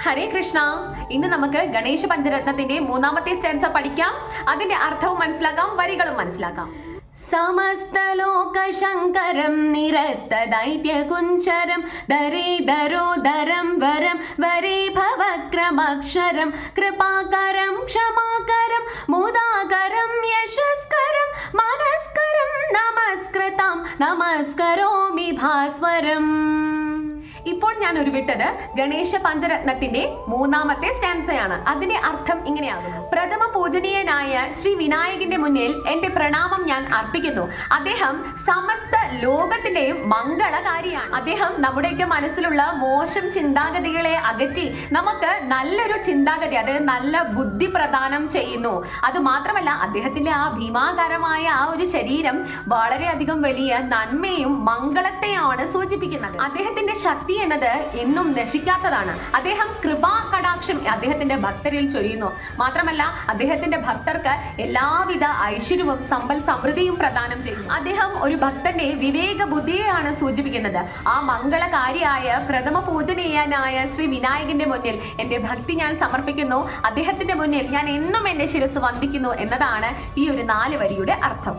ഹരേ കൃഷ്ണ. ഇന്ന് നമുക്ക് ഗണേശ പഞ്ചരത്നത്തിന്റെ മൂന്നാമത്തെ സ്റ്റാൻസ പഠിക്കാം. അതിന്റെ അർത്ഥവും മനസ്സിലാക്കാം, വരികളും മനസ്സിലാക്കാം. സമസ്തലോകശങ്കരം നിരസ്തദൈത്യകുഞ്ചരം ദരീദരോദരം വരം വരീഭവക്രമക്ഷരം കൃപാകരം ക്ഷമാകരം മുദാകരം യശസ്കരം മനസ്കരം നമസ്കൃതം നമസ്കരോമി ഭാസ്വരം. ഇപ്പോൾ ഞാൻ ഉരുവിട്ടത് ഗണേശ പഞ്ചരത്നത്തിന്റെ മൂന്നാമത്തെ സ്റ്റാൻസയാണ്. അതിന്റെ അർത്ഥം ഇങ്ങനെയാകുന്നു: പ്രഥമ പൂജനീയനായ ശ്രീ വിനായകന്റെ മുന്നിൽ എന്റെ പ്രണാമം ഞാൻ അർപ്പിക്കുന്നു. അദ്ദേഹം സമസ്ത ലോകത്തിന്റെയും മംഗളകാരിയാണ്. അദ്ദേഹം നമ്മുടെയൊക്കെ മനസ്സിലുള്ള മോശം ചിന്താഗതികളെ അകറ്റി നമുക്ക് നല്ലൊരു ചിന്താഗതി, അതായത് നല്ല ബുദ്ധി പ്രദാനം ചെയ്യുന്നു. അത് മാത്രമല്ല, അദ്ദേഹത്തിന്റെ ആ ഭീമാകാരമായ ആ ഒരു ശരീരം വളരെയധികം വലിയ നന്മയും മംഗളത്തെയാണ് സൂചിപ്പിക്കുന്നത്. അദ്ദേഹത്തിന്റെ ശക്തി എന്നത് എന്നും നശിക്കാത്തതാണ്. അദ്ദേഹം കൃപാ കടാക്ഷം അദ്ദേഹത്തിന്റെ ഭക്തരിൽ ചൊരിയുന്നു. മാത്രമല്ല, അദ്ദേഹത്തിന്റെ ഭക്തർക്ക് എല്ലാവിധ ഐശ്വര്യവും സമ്പൽ സമൃദ്ധിയും പ്രദാനം ചെയ്യുന്നു. അദ്ദേഹം ഒരു ഭക്തന്റെ വിവേക ബുദ്ധിയെയാണ് സൂചിപ്പിക്കുന്നത്. ആ മംഗളകാരിയായ പ്രഥമ പൂജനീയനായ ശ്രീ വിനായകന്റെ മുന്നിൽ എന്റെ ഭക്തി ഞാൻ സമർപ്പിക്കുന്നു. അദ്ദേഹത്തിന്റെ മുന്നിൽ ഞാൻ എന്നും എന്റെ ശിരസ് വന്ദിക്കുന്നു എന്നതാണ് ഈ ഒരു 4 വരിയുടെ അർത്ഥം.